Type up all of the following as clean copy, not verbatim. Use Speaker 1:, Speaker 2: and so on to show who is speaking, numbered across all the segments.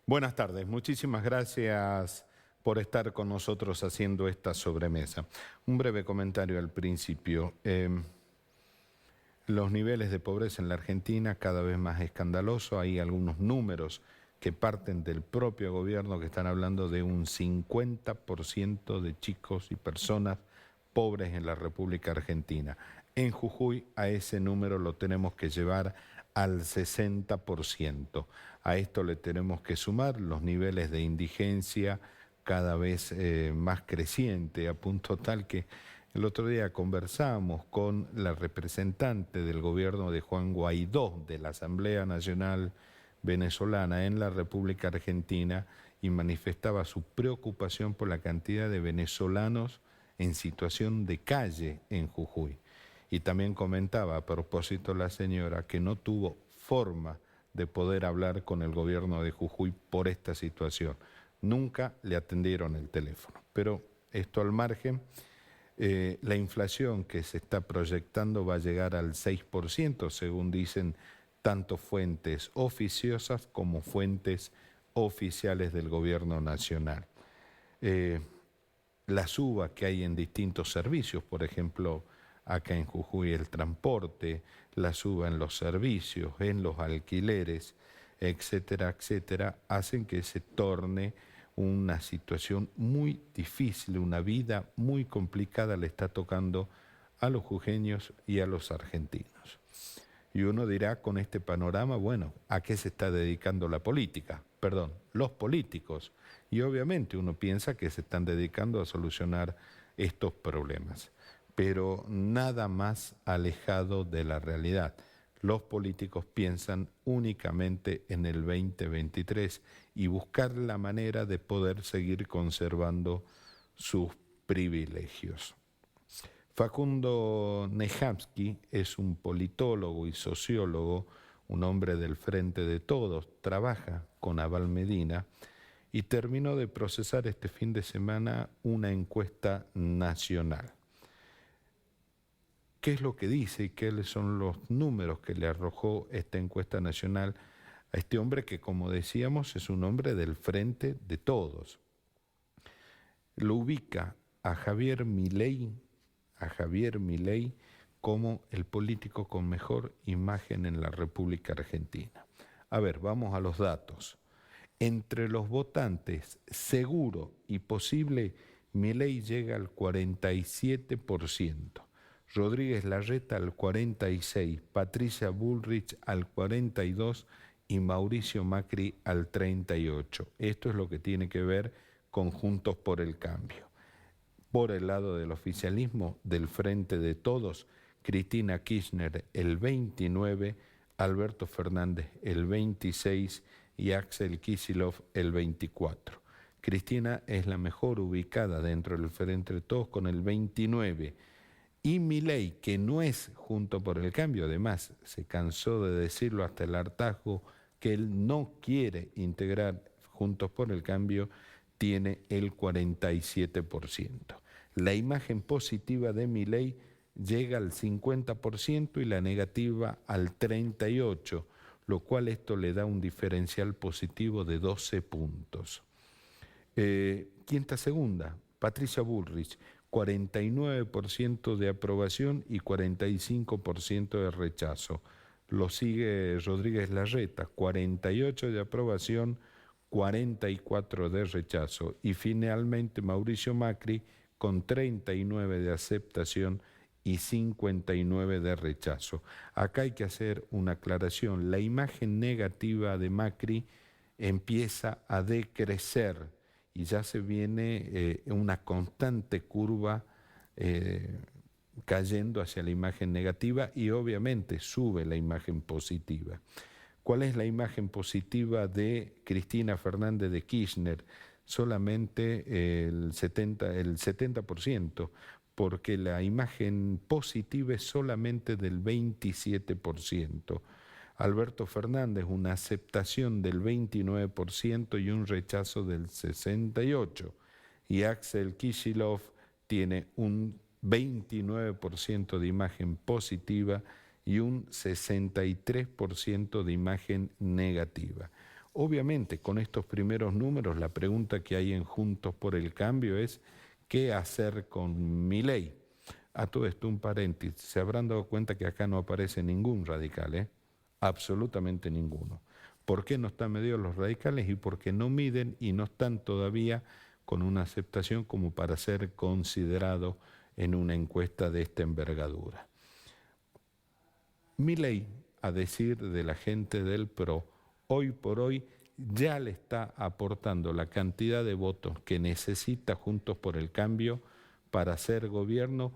Speaker 1: Buenas tardes, muchísimas gracias por estar con nosotros haciendo esta sobremesa. Un breve comentario al principio. Los niveles de pobreza en la Argentina cada vez más escandalosos. Hay algunos números que parten del propio gobierno que están hablando de un 50% de chicos y personas pobres en la República Argentina. En Jujuy a ese número lo tenemos que llevar al 60%. A esto le tenemos que sumar los niveles de indigencia cada vez más creciente, a punto tal que el otro día conversamos con la representante del gobierno de Juan Guaidó de la Asamblea Nacional Venezolana en la República Argentina y manifestaba su preocupación por la cantidad de venezolanos en situación de calle en Jujuy. Y también comentaba a propósito la señora que no tuvo forma de poder hablar con el gobierno de Jujuy por esta situación. Nunca le atendieron el teléfono. Pero esto al margen, la inflación que se está proyectando va a llegar al 6%, según dicen tanto fuentes oficiosas como fuentes oficiales del gobierno nacional. La suba que hay en distintos servicios, por ejemplo, acá en Jujuy el transporte, la suba en los servicios, en los alquileres, etcétera, etcétera, hacen que se torne una situación muy difícil, una vida muy complicada le está tocando a los jujeños y a los argentinos. Y uno dirá con este panorama, bueno, ¿a qué se está dedicando la política? Perdón, los políticos. Y obviamente uno piensa que se están dedicando a solucionar estos problemas, pero nada más alejado de la realidad. Los políticos piensan únicamente en el 2023 y buscar la manera de poder seguir conservando sus privilegios. Facundo Nejavsky es un politólogo y sociólogo, un hombre del Frente de Todos, trabaja con Abal Medina y terminó de procesar este fin de semana una encuesta nacional. ¿Qué es lo que dice y qué son los números que le arrojó esta encuesta nacional a este hombre que, como decíamos, es un hombre del Frente de Todos? Lo ubica a Javier Milei como el político con mejor imagen en la República Argentina. A ver, vamos a los datos. Entre los votantes, seguro y posible, Milei llega al 47%, Rodríguez Larreta al 46%, Patricia Bullrich al 42% y Mauricio Macri al 38%. Esto es lo que tiene que ver con Juntos por el Cambio. Por el lado del oficialismo, del Frente de Todos, Cristina Kirchner el 29%, Alberto Fernández el 26% y Axel Kicillof el 24%. Cristina es la mejor ubicada dentro del Frente de Todos con el 29%. Y Milei, que no es Juntos por el Cambio, además se cansó de decirlo hasta el hartazgo que él no quiere integrar Juntos por el Cambio, tiene el 47%. La imagen positiva de Milei llega al 50% y la negativa al 38%, lo cual esto le da un diferencial positivo de 12 puntos. ¿Quién está segunda? Patricia Bullrich, 49% de aprobación y 45% de rechazo. Lo sigue Rodríguez Larreta, 48% de aprobación, 44% de rechazo. Y finalmente Mauricio Macri con 39% de aceptación y 59% de rechazo. Acá hay que hacer una aclaración. La imagen negativa de Macri empieza a decrecer y ya se viene una constante curva cayendo hacia la imagen negativa y obviamente sube la imagen positiva. ¿Cuál es la imagen positiva de Cristina Fernández de Kirchner? Solamente el 70%, porque la imagen positiva es solamente del 27%. Alberto Fernández, una aceptación del 29% y un rechazo del 68%. Y Axel Kicillof tiene un 29% de imagen positiva y un 63% de imagen negativa. Obviamente, con estos primeros números, la pregunta que hay en Juntos por el Cambio es ¿qué hacer con Milei? A todo esto, un paréntesis, se habrán dado cuenta que acá no aparece ningún radical, ¿eh? Absolutamente ninguno. ¿Por qué no están medidos los radicales? Y porque no miden y no están todavía con una aceptación como para ser considerado en una encuesta de esta envergadura. Milei, a decir de la gente del PRO, hoy por hoy ya le está aportando la cantidad de votos que necesita Juntos por el Cambio para hacer gobierno,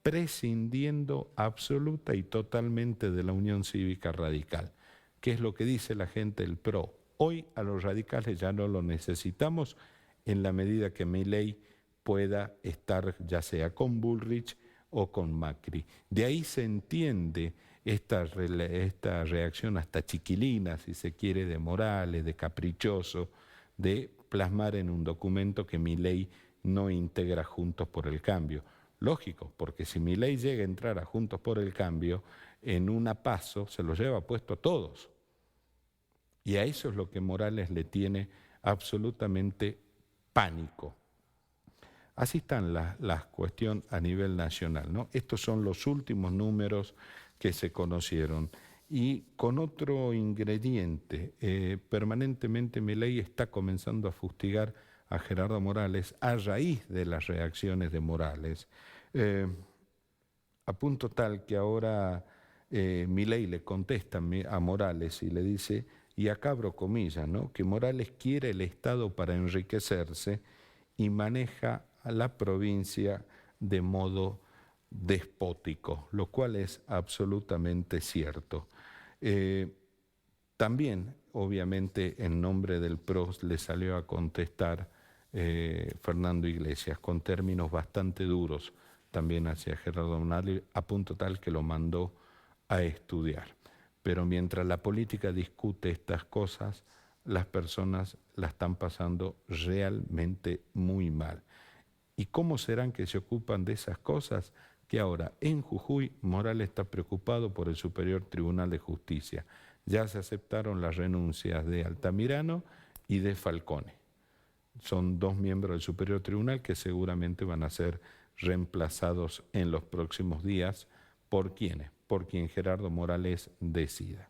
Speaker 1: prescindiendo absoluta y totalmente de la Unión Cívica Radical. ¿Qué es lo que dice la gente del PRO? Hoy a los radicales ya no lo necesitamos en la medida que Milei pueda estar ya sea con Bullrich o con Macri. De ahí se entiende esta reacción hasta chiquilina, si se quiere, de Morales, de caprichoso, de plasmar en un documento que Milei no integra Juntos por el Cambio. Lógico, porque si Milei llega a entrar a Juntos por el Cambio, en una PASO se lo lleva puesto a todos. Y a eso es lo que Morales le tiene absolutamente pánico. Así están las cuestiones a nivel nacional, ¿no? Estos son los últimos números que se conocieron. Y con otro ingrediente, permanentemente Milei está comenzando a fustigar a Gerardo Morales a raíz de las reacciones de Morales. A punto tal que ahora Milei le contesta a Morales y le dice, y acá abro comillas, ¿no?, que Morales quiere el Estado para enriquecerse y maneja a la provincia de modo despótico, lo cual es absolutamente cierto. También, obviamente, en nombre del PRO le salió a contestar Fernando Iglesias con términos bastante duros también hacia Gerardo Morales, a punto tal que lo mandó a estudiar. Pero mientras la política discute estas cosas, las personas la están pasando realmente muy mal. ¿Y cómo serán que se ocupan de esas cosas? Que ahora en Jujuy Morales está preocupado por el Superior Tribunal de Justicia. Ya se aceptaron las renuncias de Altamirano y de Falcone. Son dos miembros del Superior Tribunal que seguramente van a ser reemplazados en los próximos días. ¿Por quiénes? Por quien Gerardo Morales decida.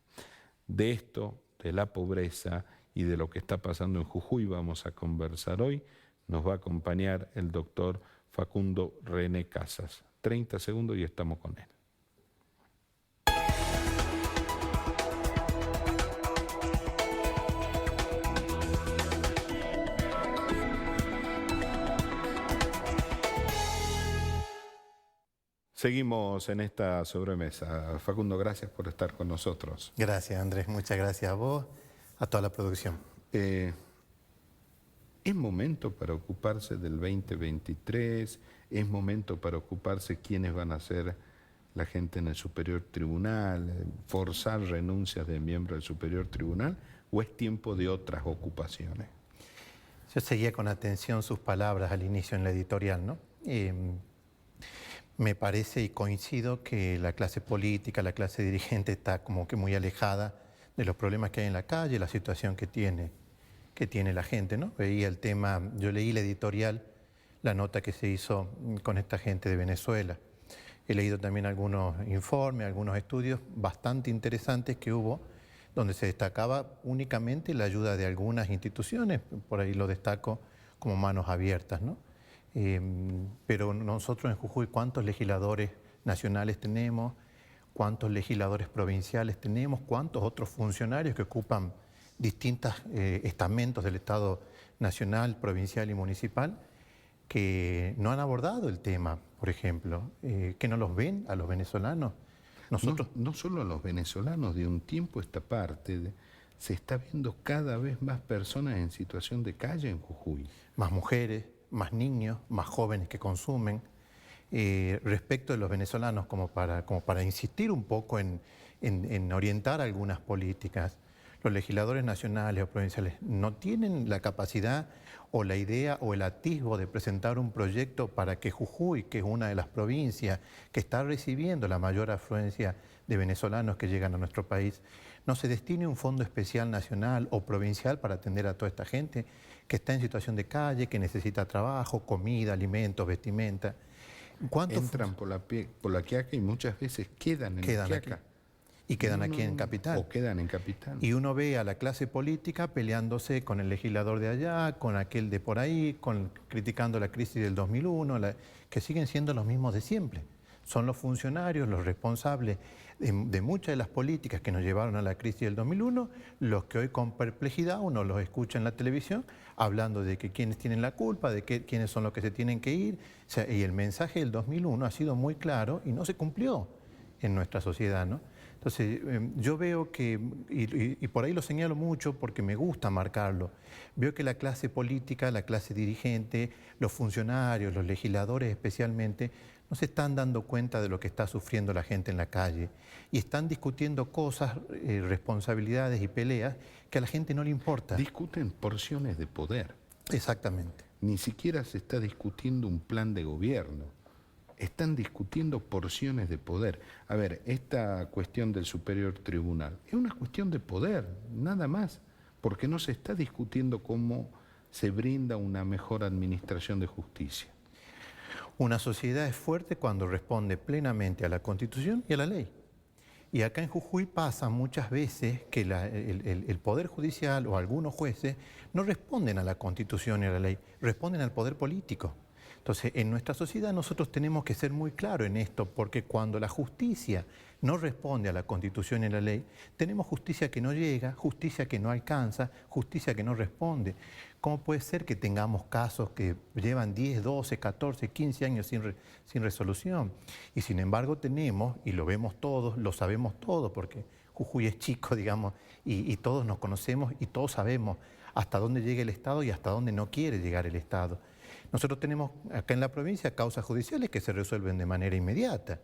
Speaker 1: De esto, de la pobreza y de lo que está pasando en Jujuy vamos a conversar hoy. Nos va a acompañar el doctor Facundo René Casas. 30 segundos y estamos con él. Seguimos en esta sobremesa. Facundo, gracias por estar con nosotros.
Speaker 2: Gracias, Andrés. Muchas gracias a vos, a toda la producción.
Speaker 1: ¿Es momento para ocuparse del 2023? ¿Es momento para ocuparse quiénes van a ser la gente en el Superior Tribunal? ¿Forzar renuncias de miembros del Superior Tribunal? ¿O es tiempo de otras ocupaciones?
Speaker 2: Yo seguía con atención sus palabras al inicio en la editorial, ¿no? Me parece y coincido que la clase política, la clase dirigente está como que muy alejada de los problemas que hay en la calle, la situación que tiene la gente, ¿no? Veía el tema, yo leí la editorial, la nota que se hizo con esta gente de Venezuela. He leído también algunos informes, algunos estudios bastante interesantes que hubo, donde se destacaba únicamente la ayuda de algunas instituciones, por ahí lo destaco como manos abiertas, ¿no? Pero nosotros en Jujuy, ¿cuántos legisladores nacionales tenemos? ¿Cuántos legisladores provinciales tenemos? ¿Cuántos otros funcionarios que ocupan distintos estamentos del Estado nacional, provincial y municipal que no han abordado el tema, por ejemplo, que no los ven a los venezolanos?
Speaker 1: Nosotros, no solo a los venezolanos, de un tiempo esta parte, se está viendo cada vez más personas en situación de calle en Jujuy.
Speaker 2: Más mujeres, más niños, más jóvenes que consumen. Respecto de los venezolanos, como para insistir un poco en orientar algunas políticas, los legisladores nacionales o provinciales no tienen la capacidad o la idea o el atisbo de presentar un proyecto para que Jujuy, que es una de las provincias que está recibiendo la mayor afluencia de venezolanos que llegan a nuestro país, no se destine un fondo especial nacional o provincial para atender a toda esta gente que está en situación de calle, que necesita trabajo, comida, alimentos, vestimenta.
Speaker 1: Entran por la Quiaca y muchas veces quedan en la Quiaca.
Speaker 2: Y quedan aquí en Capital.
Speaker 1: O quedan en Capital.
Speaker 2: Y uno ve a la clase política peleándose con el legislador de allá, con aquel de por ahí, criticando la crisis del 2001, que siguen siendo los mismos de siempre. Son los funcionarios, los responsables de muchas de las políticas que nos llevaron a la crisis del 2001, los que hoy con perplejidad uno los escucha en la televisión hablando de que quiénes tienen la culpa, de quiénes son los que se tienen que ir. O sea, y el mensaje del 2001 ha sido muy claro y no se cumplió en nuestra sociedad, ¿no? Entonces, yo veo que, y por ahí lo señalo mucho porque me gusta marcarlo, veo que la clase política, la clase dirigente, los funcionarios, los legisladores especialmente, no se están dando cuenta de lo que está sufriendo la gente en la calle y están discutiendo cosas, responsabilidades y peleas que a la gente no le importa.
Speaker 1: Discuten porciones de poder.
Speaker 2: Exactamente.
Speaker 1: Ni siquiera se está discutiendo un plan de gobierno. Están discutiendo porciones de poder. A ver, esta cuestión del Superior Tribunal es una cuestión de poder, nada más, porque no se está discutiendo cómo se brinda una mejor administración de justicia.
Speaker 2: Una sociedad es fuerte cuando responde plenamente a la Constitución y a la ley. Y acá en Jujuy pasa muchas veces que el Poder Judicial o algunos jueces no responden a la Constitución y a la ley, responden al poder político. Entonces, en nuestra sociedad nosotros tenemos que ser muy claros en esto, porque cuando la justicia no responde a la Constitución y a la ley, tenemos justicia que no llega, justicia que no alcanza, justicia que no responde. ¿Cómo puede ser que tengamos casos que llevan 10, 12, 14, 15 años sin resolución? Y sin embargo tenemos, y lo vemos todos, lo sabemos todos, porque Jujuy es chico, digamos, y todos nos conocemos y todos sabemos hasta dónde llega el Estado y hasta dónde no quiere llegar el Estado. Nosotros tenemos acá en la provincia causas judiciales que se resuelven de manera inmediata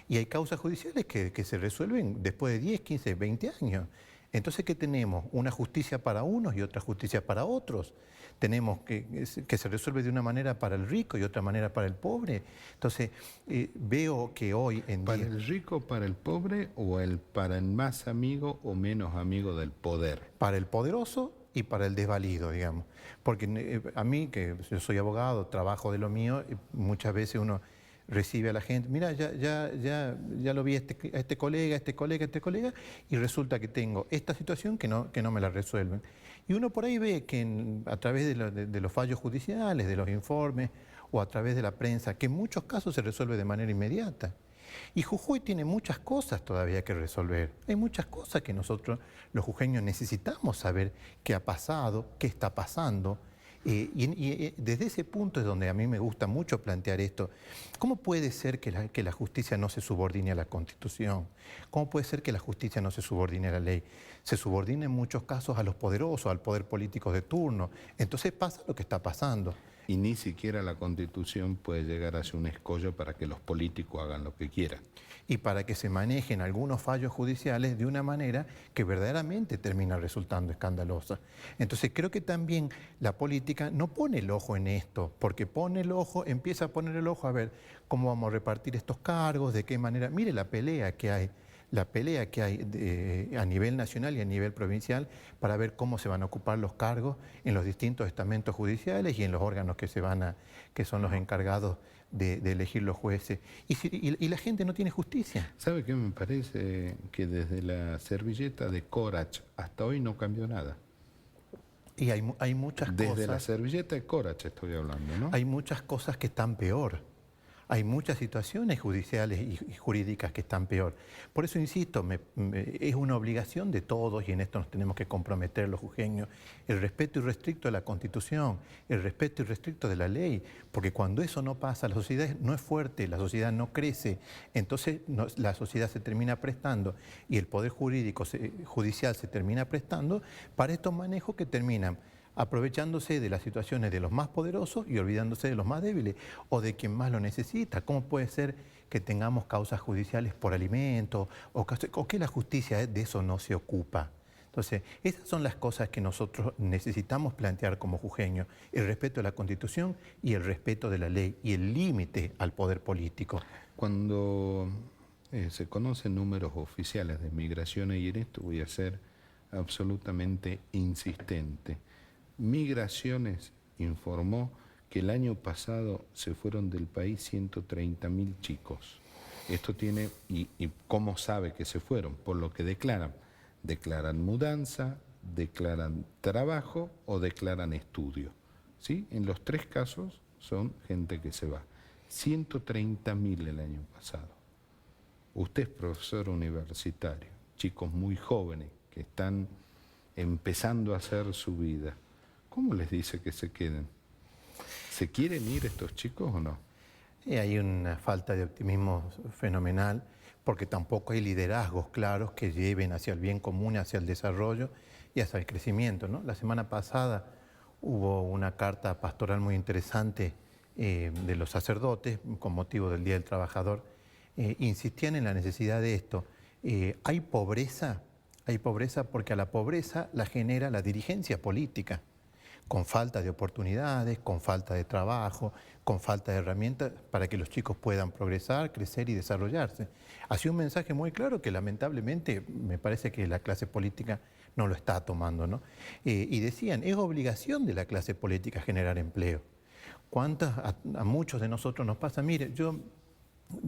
Speaker 2: y hay causas judiciales que se resuelven después de 10, 15, 20 años. Entonces, ¿qué tenemos? Una justicia para unos y otra justicia para otros. Tenemos que se resuelve de una manera para el rico y otra manera para el pobre. Entonces, veo que hoy en día...
Speaker 1: ¿Para el rico, para el pobre o para el más amigo o menos amigo del poder?
Speaker 2: Para el poderoso y para el desvalido, digamos. Porque a mí, que yo soy abogado, trabajo de lo mío, muchas veces uno recibe a la gente, mira, ya lo vi a este colega, y resulta que tengo esta situación que no me la resuelven. Y uno por ahí ve que a través de los fallos judiciales, de los informes, o a través de la prensa, que en muchos casos se resuelve de manera inmediata. Y Jujuy tiene muchas cosas todavía que resolver. Hay muchas cosas que nosotros, los jujeños, necesitamos saber qué ha pasado, qué está pasando. Y desde ese punto es donde a mí me gusta mucho plantear esto. ¿Cómo puede ser que la justicia no se subordine a la Constitución? ¿Cómo puede ser que la justicia no se subordine a la ley? Se subordina en muchos casos a los poderosos, al poder político de turno. Entonces pasa lo que está pasando.
Speaker 1: Y ni siquiera la Constitución puede llegar a ser un escollo para que los políticos hagan lo que quieran.
Speaker 2: Y para que se manejen algunos fallos judiciales de una manera que verdaderamente termina resultando escandalosa. Entonces creo que también la política no pone el ojo en esto, porque empieza a poner el ojo a ver cómo vamos a repartir estos cargos, de qué manera. Mire la pelea que hay a nivel nacional y a nivel provincial para ver cómo se van a ocupar los cargos en los distintos estamentos judiciales y en los órganos que son los encargados de elegir los jueces. Y la gente no tiene justicia.
Speaker 1: ¿Sabe qué me parece? Que desde la servilleta de Corach hasta hoy no cambió nada.
Speaker 2: Y hay muchas cosas...
Speaker 1: Desde la servilleta de Corach estoy hablando, ¿no?
Speaker 2: Hay muchas cosas que están peor. Hay muchas situaciones judiciales y jurídicas que están peor. Por eso insisto, es una obligación de todos, y en esto nos tenemos que comprometer los jujeños, el respeto irrestricto de la Constitución, el respeto irrestricto de la ley, porque cuando eso no pasa, la sociedad no es fuerte, la sociedad no crece, entonces la sociedad se termina prestando y el poder judicial se termina prestando para estos manejos que terminan aprovechándose de las situaciones de los más poderosos y olvidándose de los más débiles o de quien más lo necesita. ¿Cómo puede ser que tengamos causas judiciales por alimentos o que la justicia de eso no se ocupa? Entonces, esas son las cosas que nosotros necesitamos plantear como jujeños: el respeto de la Constitución y el respeto de la ley y el límite al poder político.
Speaker 1: Cuando Se conocen números oficiales de migraciones y en esto voy a ser absolutamente insistente. Migraciones informó que el año pasado se fueron del país 130.000 chicos. Esto tiene, y ¿cómo sabe que se fueron? Por lo que declaran. Declaran mudanza, declaran trabajo o declaran estudio. ¿Sí? En los tres casos son gente que se va. 130.000 el año pasado. Usted es profesor universitario, chicos muy jóvenes que están empezando a hacer su vida. ¿Cómo les dice que se queden? ¿Se quieren ir estos chicos o no?
Speaker 2: Hay una falta de optimismo fenomenal porque tampoco hay liderazgos claros que lleven hacia el bien común, hacia el desarrollo y hacia el crecimiento, ¿no? La semana pasada hubo una carta pastoral muy interesante de los sacerdotes con motivo del Día del Trabajador. Insistían en la necesidad de esto. Hay pobreza porque a la pobreza la genera la dirigencia política, con falta de oportunidades, con falta de trabajo, con falta de herramientas para que los chicos puedan progresar, crecer y desarrollarse. Hacía un mensaje muy claro que lamentablemente me parece que la clase política no lo está tomando, ¿no? Y decían, es obligación de la clase política generar empleo. A muchos de nosotros nos pasa, mire, yo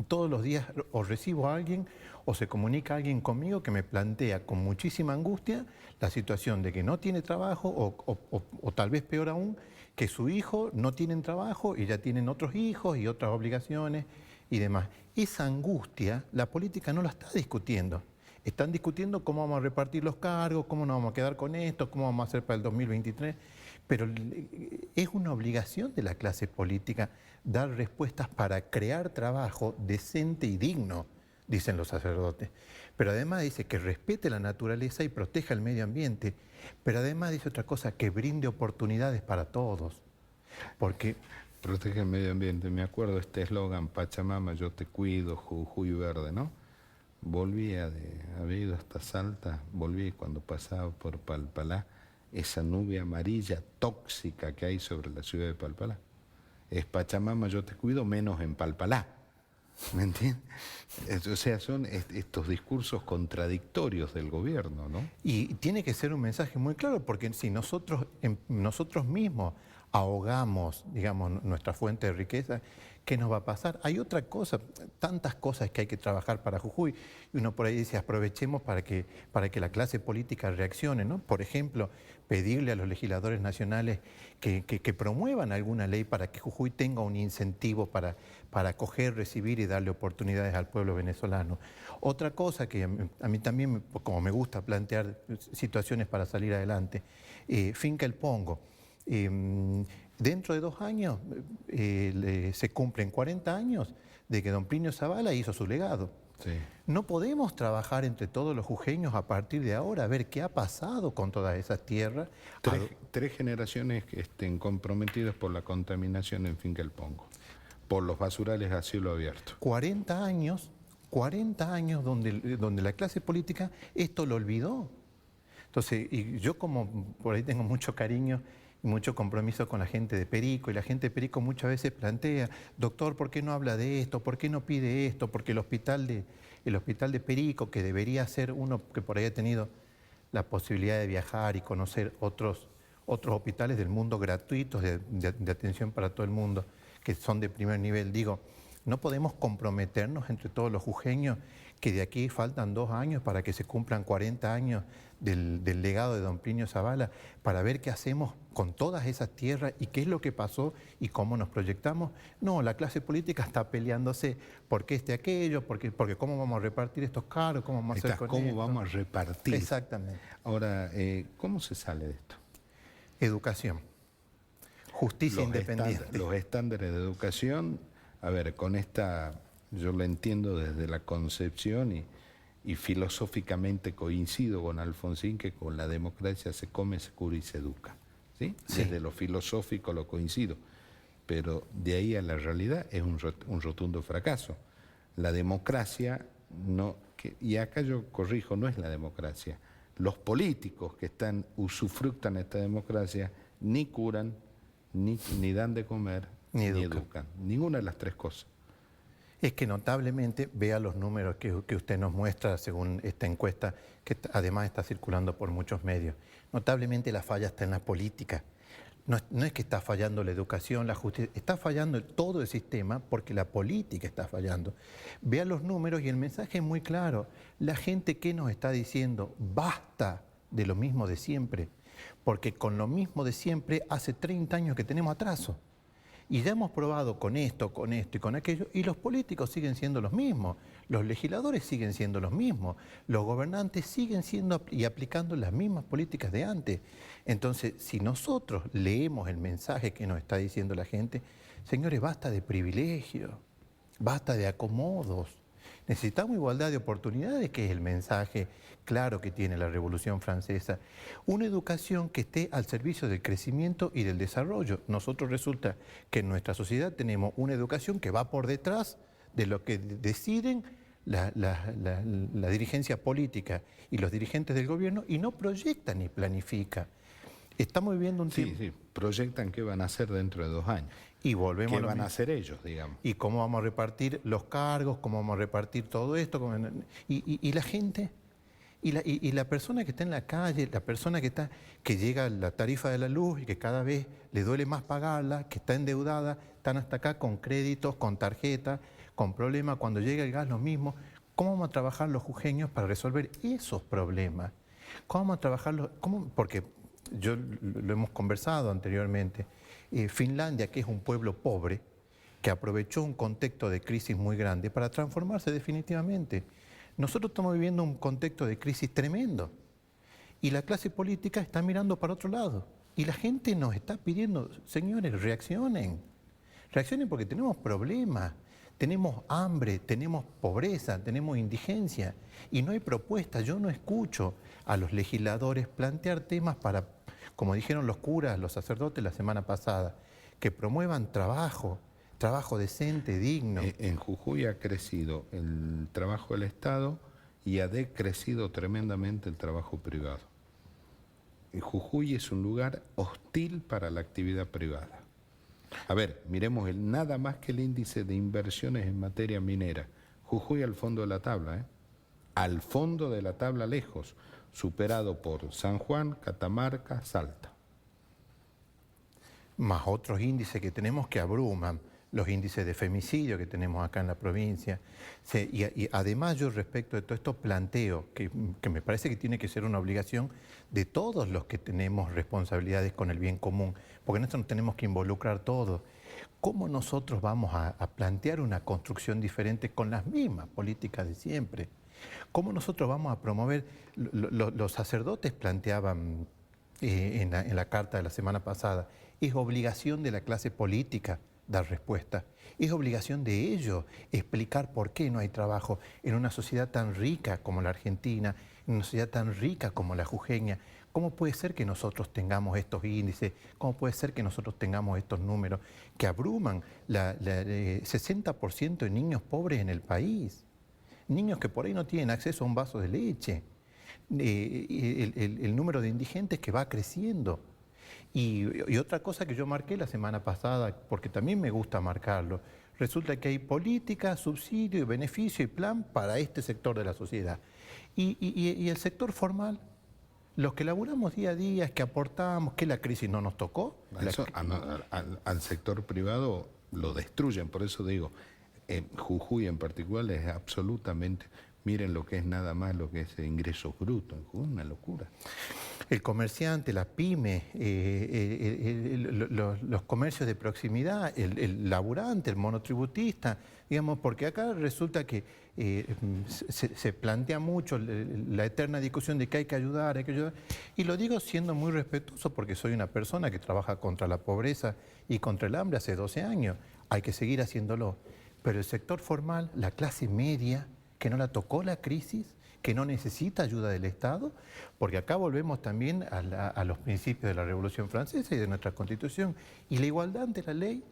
Speaker 2: todos los días o recibo a alguien o se comunica alguien conmigo que me plantea con muchísima angustia la situación de que no tiene trabajo o tal vez peor aún, que su hijo no tiene trabajo y ya tienen otros hijos y otras obligaciones y demás. Esa angustia la política no la está discutiendo. Están discutiendo cómo vamos a repartir los cargos, cómo nos vamos a quedar con esto, cómo vamos a hacer para el 2023. Pero es una obligación de la clase política dar respuestas para crear trabajo decente y digno, dicen los sacerdotes. Pero además dice que respete la naturaleza y proteja el medio ambiente. Pero además dice otra cosa, que brinde oportunidades para todos. Porque
Speaker 1: protege el medio ambiente. Me acuerdo este eslogan, Pachamama, yo te cuido, Jujuy verde, ¿no? Había ido hasta Salta, volví cuando pasaba por Palpalá, esa nube amarilla tóxica que hay sobre la ciudad de Palpalá. Es Pachamama, yo te cuido, menos en Palpalá. ¿Me entiendes? O sea, son estos discursos contradictorios del gobierno, ¿no?
Speaker 2: Y tiene que ser un mensaje muy claro, porque si nosotros mismos ahogamos, digamos, nuestra fuente de riqueza, ¿qué nos va a pasar? Hay otra cosa, tantas cosas que hay que trabajar para Jujuy, y uno por ahí dice, aprovechemos para que la clase política reaccione, ¿no? Por ejemplo, pedirle a los legisladores nacionales que promuevan alguna ley para que Jujuy tenga un incentivo para acoger, recibir y darle oportunidades al pueblo venezolano. Otra cosa que a mí también, como me gusta plantear situaciones para salir adelante, Finca El Pongo. Dentro de 2 años se cumplen 40 años de que don Plinio Zavala hizo su legado.
Speaker 1: Sí.
Speaker 2: No podemos trabajar entre todos los jujeños a partir de ahora a ver qué ha pasado con todas esas tierras.
Speaker 1: Tres generaciones que estén comprometidas por la contaminación en Finca El Pongo, por los basurales a cielo abierto.
Speaker 2: 40 años donde la clase política esto lo olvidó. Entonces, y yo como por ahí tengo mucho cariño y mucho compromiso con la gente de Perico, y la gente de Perico muchas veces plantea, doctor, ¿por qué no habla de esto? ¿Por qué no pide esto? Porque el hospital de Perico, que debería ser uno que por ahí ha tenido la posibilidad de viajar y conocer otros hospitales del mundo gratuitos de atención para todo el mundo, que son de primer nivel, digo, no podemos comprometernos entre todos los jujeños que de aquí faltan 2 años para que se cumplan 40 años del legado de don Plinio Zavala, para ver qué hacemos con todas esas tierras y qué es lo que pasó y cómo nos proyectamos. No, la clase política está peleándose por qué aquello, porque cómo vamos a repartir estos cargos, cómo vamos a hacer con
Speaker 1: ¿Cómo
Speaker 2: esto?
Speaker 1: vamos a repartir?
Speaker 2: Exactamente.
Speaker 1: Ahora, ¿cómo se sale de esto?
Speaker 2: Educación, justicia independiente.
Speaker 1: Los estándares de educación, a ver, con esta, yo lo entiendo desde la concepción y filosóficamente coincido con Alfonsín que con la democracia se come, se cura y se educa. ¿Sí?
Speaker 2: Sí.
Speaker 1: Desde lo filosófico lo coincido, pero de ahí a la realidad es un rotundo fracaso. La democracia, y acá yo corrijo, no es la democracia. Los políticos que usufructan esta democracia ni curan, ni dan de comer, ni educan. Ninguna de las tres cosas.
Speaker 2: Es que notablemente, vea los números que usted nos muestra según esta encuesta, que además está circulando por muchos medios. Notablemente la falla está en la política. No es que está fallando la educación, la justicia, está fallando todo el sistema porque la política está fallando. Vea los números y el mensaje es muy claro. La gente que nos está diciendo, basta de lo mismo de siempre, porque con lo mismo de siempre hace 30 años que tenemos atraso. Y ya hemos probado con esto y con aquello, y los políticos siguen siendo los mismos, los legisladores siguen siendo los mismos, los gobernantes siguen siendo y aplicando las mismas políticas de antes. Entonces, si nosotros leemos el mensaje que nos está diciendo la gente, señores, basta de privilegios, basta de acomodos. Necesitamos igualdad de oportunidades, que es el mensaje claro que tiene la Revolución Francesa. Una educación que esté al servicio del crecimiento y del desarrollo. Nosotros resulta que en nuestra sociedad tenemos una educación que va por detrás de lo que deciden la dirigencia política y los dirigentes del gobierno, y no proyecta ni planifica. Estamos viviendo un tiempo...
Speaker 1: Sí, proyectan qué van a hacer dentro de 2 años.
Speaker 2: Y volvemos
Speaker 1: ¿Qué van a hacer ellos, digamos?
Speaker 2: Y cómo vamos a repartir los cargos, cómo vamos a repartir todo esto. Y la gente, y la persona que está en la calle, la persona que llega a la tarifa de la luz y que cada vez le duele más pagarla, que está endeudada, están hasta acá con créditos, con tarjetas, con problemas. Cuando llega el gas, lo mismo. ¿Cómo vamos a trabajar los jujeños para resolver esos problemas? ¿Cómo vamos a trabajarlos? Porque yo lo hemos conversado anteriormente. Finlandia, que es un pueblo pobre, que aprovechó un contexto de crisis muy grande para transformarse definitivamente. Nosotros estamos viviendo un contexto de crisis tremendo y la clase política está mirando para otro lado. Y la gente nos está pidiendo, señores, reaccionen. Reaccionen porque tenemos problemas, tenemos hambre, tenemos pobreza, tenemos indigencia y no hay propuestas. Yo no escucho a los legisladores plantear temas para, como dijeron los curas, los sacerdotes la semana pasada, que promuevan trabajo decente, digno.
Speaker 1: En Jujuy ha crecido el trabajo del Estado y ha decrecido tremendamente el trabajo privado. Jujuy es un lugar hostil para la actividad privada. A ver, miremos nada más que el índice de inversiones en materia minera. Jujuy al fondo de la tabla, al fondo de la tabla lejos, superado por San Juan, Catamarca, Salta.
Speaker 2: Más otros índices que tenemos que abruman, los índices de femicidio que tenemos acá en la provincia. Y además yo respecto de todo esto planteo, que me parece que tiene que ser una obligación de todos los que tenemos responsabilidades con el bien común, porque en esto nos tenemos que involucrar todos. ¿Cómo nosotros vamos a plantear una construcción diferente con las mismas políticas de siempre? ¿Cómo nosotros vamos a promover? Los sacerdotes planteaban en la carta de la semana pasada, es obligación de la clase política dar respuesta. Es obligación de ellos explicar por qué no hay trabajo en una sociedad tan rica como la Argentina, en una sociedad tan rica como la jujeña. ¿Cómo puede ser que nosotros tengamos estos índices? ¿Cómo puede ser que nosotros tengamos estos números que abruman 60% de niños pobres en el país? Niños que por ahí no tienen acceso a un vaso de leche. El número de indigentes que va creciendo. Y otra cosa que yo marqué la semana pasada, porque también me gusta marcarlo, resulta que hay política, subsidio, beneficio y plan para este sector de la sociedad. Y el sector formal, los que laburamos día a día, que aportamos, que la crisis no nos tocó.
Speaker 1: Eso, al sector privado lo destruyen, por eso digo, Jujuy en particular es absolutamente... Miren lo que es nada más lo que es ingresos brutos, una locura.
Speaker 2: El comerciante, la pyme, los comercios de proximidad, el laburante, el monotributista, digamos, porque acá resulta que se plantea mucho la eterna discusión de que hay que ayudar, y lo digo siendo muy respetuoso porque soy una persona que trabaja contra la pobreza y contra el hambre hace 12 años, hay que seguir haciéndolo, pero el sector formal, la clase media, que no la tocó la crisis, que no necesita ayuda del Estado, porque acá volvemos también a los principios de la Revolución Francesa y de nuestra Constitución, y la igualdad ante la ley.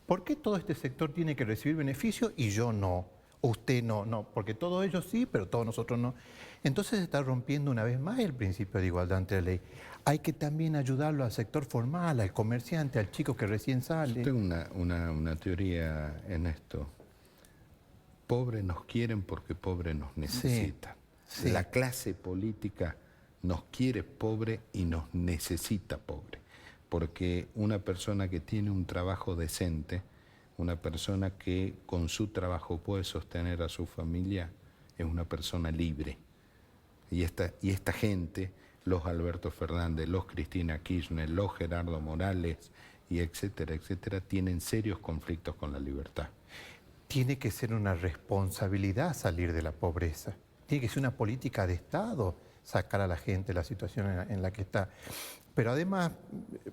Speaker 2: ¿Por qué todo este sector tiene que recibir beneficios y yo no? Usted no, porque todos ellos sí, pero todos nosotros no. Entonces se está rompiendo una vez más el principio de igualdad ante la ley. Hay que también ayudarlo al sector formal, al comerciante, al chico que recién sale.
Speaker 1: Yo tengo una teoría en esto. Pobre nos quieren porque pobre nos necesitan.
Speaker 2: sí.
Speaker 1: La clase política nos quiere pobre y nos necesita pobre. Porque una persona que tiene un trabajo decente, una persona que con su trabajo puede sostener a su familia, es una persona libre. Y esta gente, los Alberto Fernández, los Cristina Kirchner, los Gerardo Morales, y etcétera, etcétera, tienen serios conflictos con la libertad.
Speaker 2: Tiene que ser una responsabilidad salir de la pobreza. Tiene que ser una política de Estado sacar a la gente de la situación en la que está. Pero además,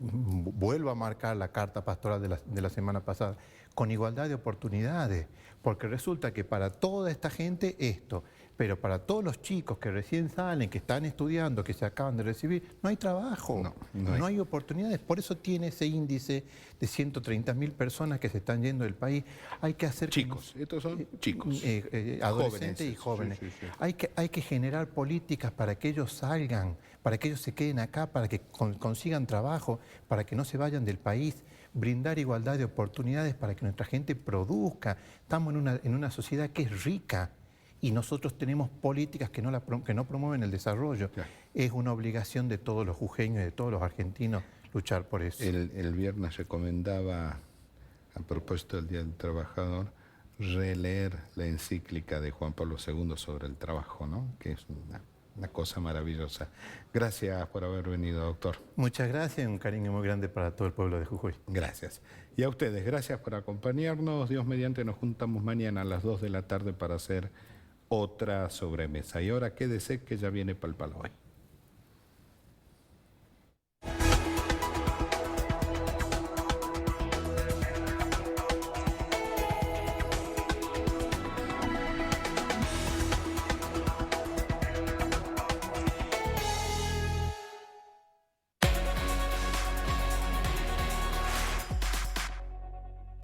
Speaker 2: vuelvo a marcar la carta pastoral de la semana pasada, con igualdad de oportunidades, porque resulta que para toda esta gente esto, pero para todos los chicos que recién salen, que están estudiando, que se acaban de recibir, no hay trabajo, no hay oportunidades. Por eso tiene ese índice de 130.000 personas que se están yendo del país. Hay que hacer...
Speaker 1: Chicos, estos son chicos.
Speaker 2: Adolescentes y jóvenes.
Speaker 1: Sí, sí, sí.
Speaker 2: Hay que generar políticas para que ellos salgan, para que ellos se queden acá, para que consigan trabajo, para que no se vayan del país, brindar igualdad de oportunidades para que nuestra gente produzca. Estamos en una sociedad que es rica y nosotros tenemos políticas que no promueven el desarrollo. Claro. Es una obligación de todos los jujeños y de todos los argentinos luchar por eso.
Speaker 1: El viernes recomendaba, a propósito del Día del Trabajador, releer la encíclica de Juan Pablo II sobre el trabajo, ¿no? Que es una cosa maravillosa. Gracias por haber venido, doctor.
Speaker 2: Muchas gracias y un cariño muy grande para todo el pueblo de Jujuy.
Speaker 1: Gracias. Y a ustedes, gracias por acompañarnos. Dios mediante, nos juntamos mañana a las 2 de la tarde para hacer otra sobremesa. Y ahora quédese que ya viene Pal Palo hoy.